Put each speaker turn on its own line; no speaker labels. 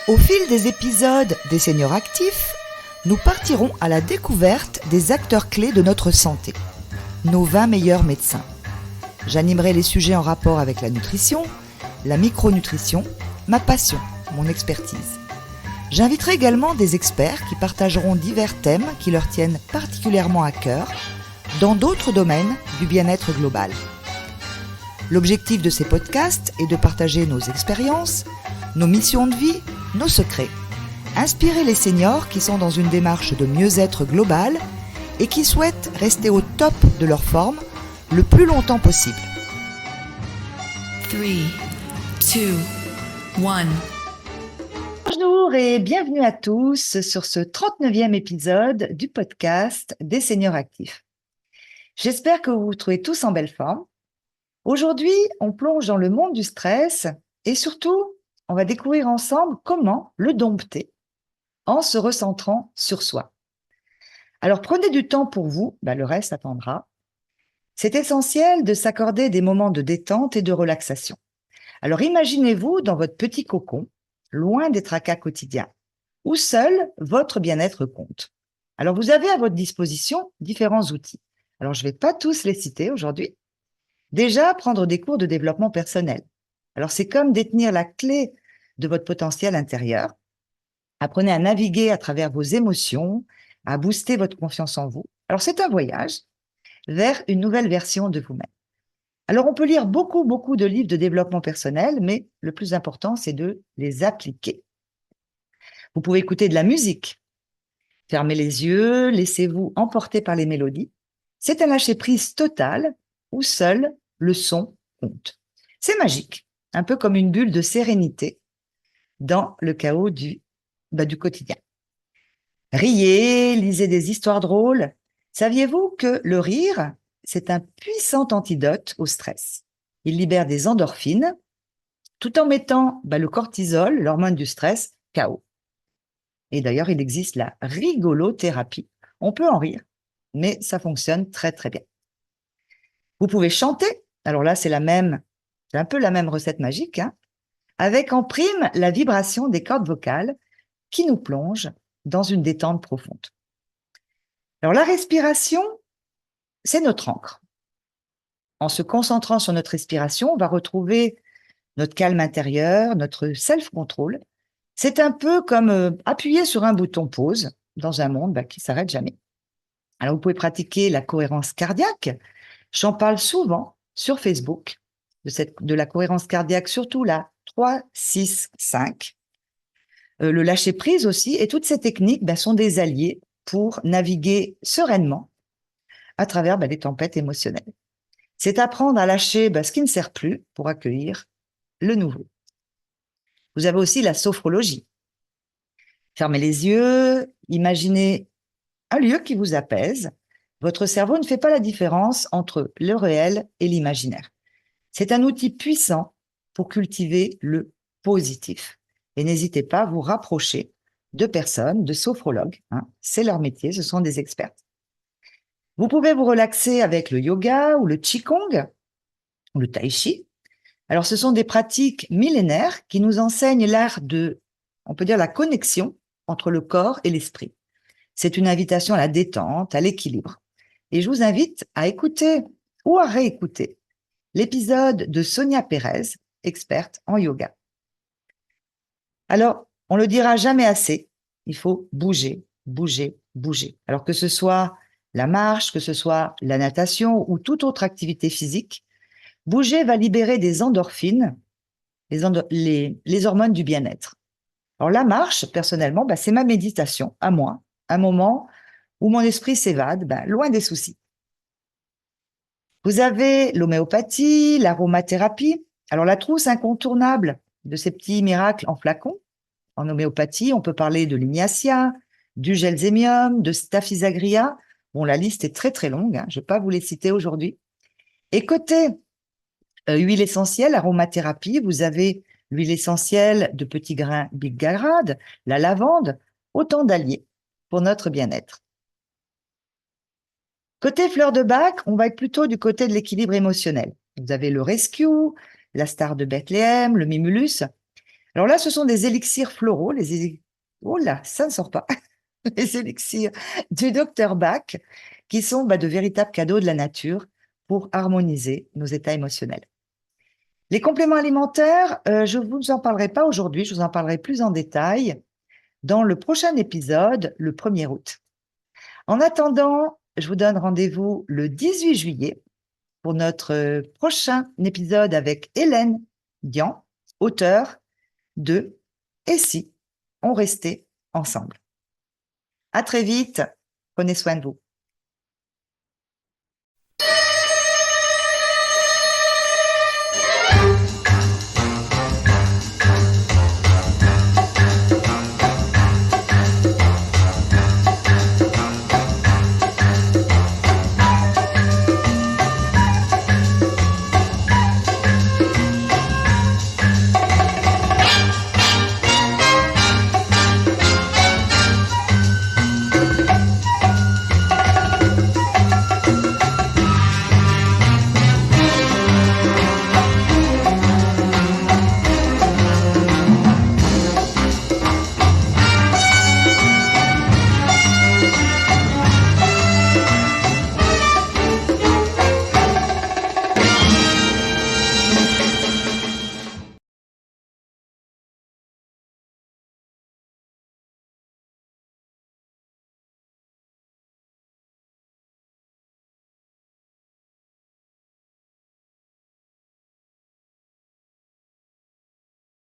Au fil des épisodes des Seniors Actifs, nous partirons à la découverte des acteurs clés de notre santé, nos 20 meilleurs médecins. J'animerai les sujets en rapport avec la nutrition, la micronutrition, ma passion, mon expertise. J'inviterai également des experts qui partageront divers thèmes qui leur tiennent particulièrement à cœur dans d'autres domaines du bien-être global. L'objectif de ces podcasts est de partager nos expériences, nos missions de vie, nos secrets. Inspirer les seniors qui sont dans une démarche de mieux-être global et qui souhaitent rester au top de leur forme le plus longtemps possible.
3, 2, 1.
Bonjour et bienvenue à tous sur ce 39e épisode du podcast des Seniors Actifs. J'espère que vous vous trouvez tous en belle forme. Aujourd'hui, on plonge dans le monde du stress et surtout, on va découvrir ensemble comment le dompter en se recentrant sur soi. Alors prenez du temps pour vous, le reste attendra. C'est essentiel de s'accorder des moments de détente et de relaxation. Alors imaginez-vous dans votre petit cocon, loin des tracas quotidiens, où seul votre bien-être compte. Alors vous avez à votre disposition différents outils. Alors je ne vais pas tous les citer aujourd'hui. Déjà, prendre des cours de développement personnel. Alors c'est comme détenir la clé de votre potentiel intérieur. Apprenez à naviguer à travers vos émotions, à booster votre confiance en vous. Alors c'est un voyage vers une nouvelle version de vous-même. Alors on peut lire beaucoup de livres de développement personnel, mais le plus important, c'est de les appliquer. Vous pouvez écouter de la musique. Fermez les yeux, laissez-vous emporter par les mélodies. C'est un lâcher-prise total où seul le son compte. C'est magique, un peu comme une bulle de sérénité dans le chaos du quotidien. Riez, lisez des histoires drôles. Saviez-vous que le rire, c'est un puissant antidote au stress? Il libère des endorphines tout en mettant le cortisol, l'hormone du stress, KO. Et d'ailleurs, il existe la rigolothérapie. On peut en rire, mais ça fonctionne très bien. Vous pouvez chanter. Alors là, c'est un peu la même recette magique, avec en prime la vibration des cordes vocales qui nous plonge dans une détente profonde. Alors la respiration, c'est notre encre. En se concentrant sur notre respiration, on va retrouver notre calme intérieur, notre self-control. C'est un peu comme appuyer sur un bouton pause dans un monde qui ne s'arrête jamais. Alors vous pouvez pratiquer la cohérence cardiaque. J'en parle souvent sur Facebook de la cohérence cardiaque, surtout la 3-6-5. Le lâcher-prise aussi. Et toutes ces techniques sont des alliés pour naviguer sereinement à travers les tempêtes émotionnelles. C'est apprendre à lâcher ce qui ne sert plus pour accueillir le nouveau. Vous avez aussi la sophrologie. Fermez les yeux, imaginez un lieu qui vous apaise. Votre cerveau ne fait pas la différence entre le réel et l'imaginaire. C'est un outil puissant pour cultiver le positif. Et n'hésitez pas à vous rapprocher de personnes, de sophrologues. C'est leur métier, ce sont des experts. Vous pouvez vous relaxer avec le yoga ou le qigong ou le tai chi. Alors, ce sont des pratiques millénaires qui nous enseignent l'art de, on peut dire, la connexion entre le corps et l'esprit. C'est une invitation à la détente, à l'équilibre. Et je vous invite à écouter ou à réécouter l'épisode de Sonia Pérez, experte en yoga. Alors, on le dira jamais assez, il faut bouger. Alors que ce soit la marche, que ce soit la natation ou toute autre activité physique, bouger va libérer des endorphines, les hormones du bien-être. Alors la marche, personnellement, c'est ma méditation, à moi, un moment où mon esprit s'évade, loin des soucis. Vous avez l'homéopathie, l'aromathérapie. Alors la trousse incontournable de ces petits miracles en flacon. En homéopathie, on peut parler de l'ignacea, du gelzémium, de staphysagria. Bon, la liste est très longue, je ne vais pas vous les citer aujourd'hui. Et côté huile essentielle, aromathérapie, vous avez l'huile essentielle de petits grains bigarade, la lavande, autant d'alliés pour notre bien-être. Côté fleur de bac, on va être plutôt du côté de l'équilibre émotionnel. Vous avez le rescue, la star de Bethléem, le mimulus. Alors là, ce sont des élixirs floraux, oh là, ça ne sort pas, les élixirs du docteur Bach, qui sont de véritables cadeaux de la nature pour harmoniser nos états émotionnels. Les compléments alimentaires, je ne vous en parlerai pas aujourd'hui, je vous en parlerai plus en détail dans le prochain épisode, le 1er août. En attendant, je vous donne rendez-vous le 18 juillet pour notre prochain épisode avec Hélène Dian, auteure de Et si on restait ensemble. À très vite, prenez soin de vous.